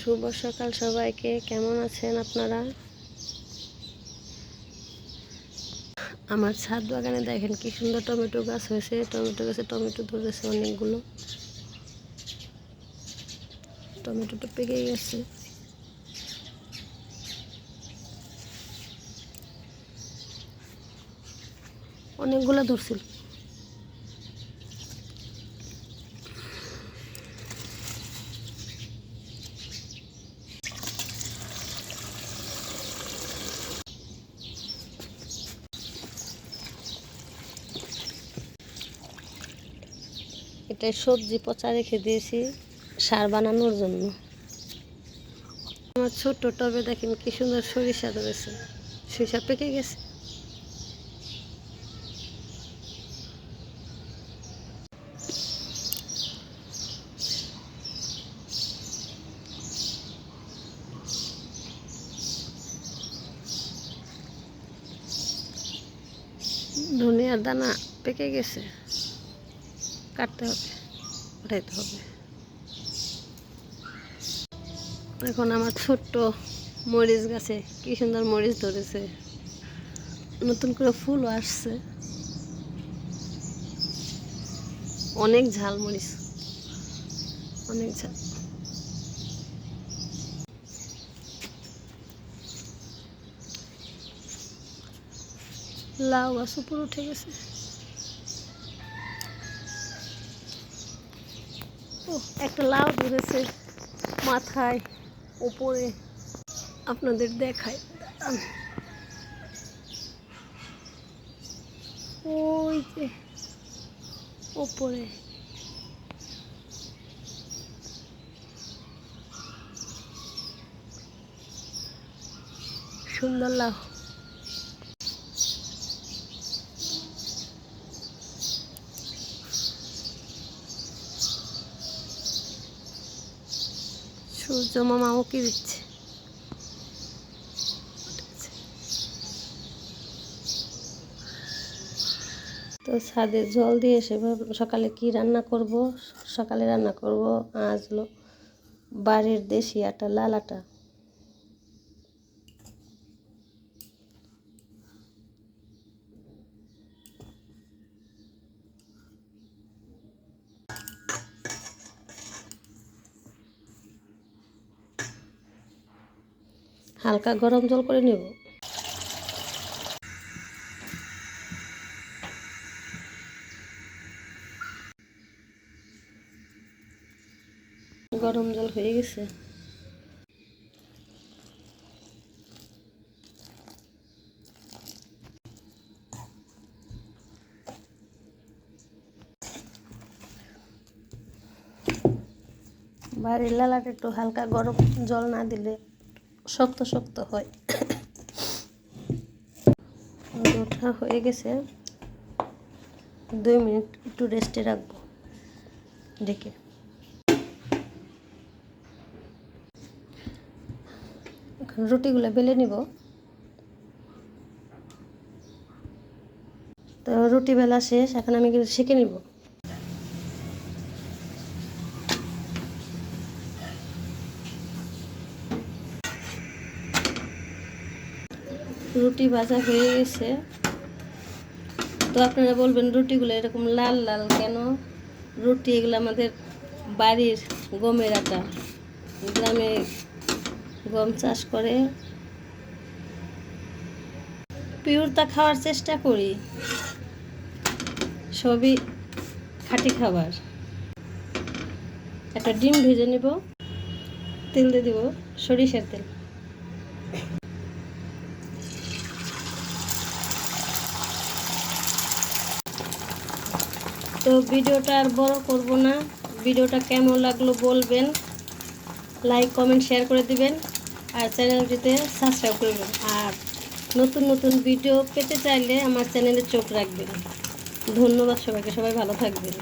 শুভ সকাল সবাইকে। কেমন আছেন আপনারা? আমার ছাদ বাগানে দেখেন কি সুন্দর টমেটো গাছ হয়েছে। টমেটো গাছে টমেটো ধরেছে অনেকগুলো। টমেটোটা পেকে গেছে। অনেকগুলো ধরছিল। এটা সবজি পচা রেখে দিয়েছি সার বানানোর জন্য। আমার ছোট্ট টবে দেখেন কি সুন্দর সরিষা ধরেছে। সরিষা পেকে গেছে। ধনিয়ার দানা পেকে গেছে, কাটতে হবে, উঠাইতে হবে। এখন আমার ছোট্ট মরিচ গাছে কি সুন্দর মরিচ ধরেছে, নতুন করে ফুলও আসছে। অনেক ঝাল মরিচ, অনেক ঝাল। লাউ গাছ উপরে উঠে গেছে। ও, একটা লাউ ধরেছে মাথায় উপরে, আপনাদের দেখায়। ওই যে উপরে সুন্দর লাউ। সূর্য মামা উঁকি দিচ্ছে। তো ছাদে জল দিয়ে এসে সকালে কি রান্না করব? সকালে রান্না করব আজ হলো বাড়ির দেশি আটা, লাল আটা। হালকা গরম জল করে নেব। গরম জল হয়ে গেছে। বাড়ির লাল আটা একটু হালকা গরম জল না দিলে শক্ত শক্ত হয়। ওঠা হয়ে গেছে। 2 মিনিট একটু রেস্টে রাখবো ঢেকে। এখন রুটিগুলো বেলে নিব। তো রুটি বেলা শেষ, এখন আমি কিন্তু সেঁকে নিব। রুটি ভাজা হয়ে গেছে। তো আপনারা বলবেন রুটিগুলো এরকম লাল লাল কেন? রুটি এগুলো আমাদের বাড়ির গমের আটা, গ্রামে গম চাষ করে। পিওরটা খাওয়ার চেষ্টা করি, সবই খাঁটি খাবার। একটা ডিম ভেজে নেব, তেল দিয়ে দেব, সরিষার তেল। তো ভিডিওটা আর বড় করব না। ভিডিওটা কেমন লাগলো বলবেন, লাইক কমেন্ট শেয়ার করে দিবেন, আর চ্যানেলটিতে সাবস্ক্রাইব করবেন। আর নতুন নতুন ভিডিও পেতে চাইলে আমার চ্যানেলে চোখ রাখবেন। ধন্যবাদ সবাইকে, সবাই ভালো থাকবেন।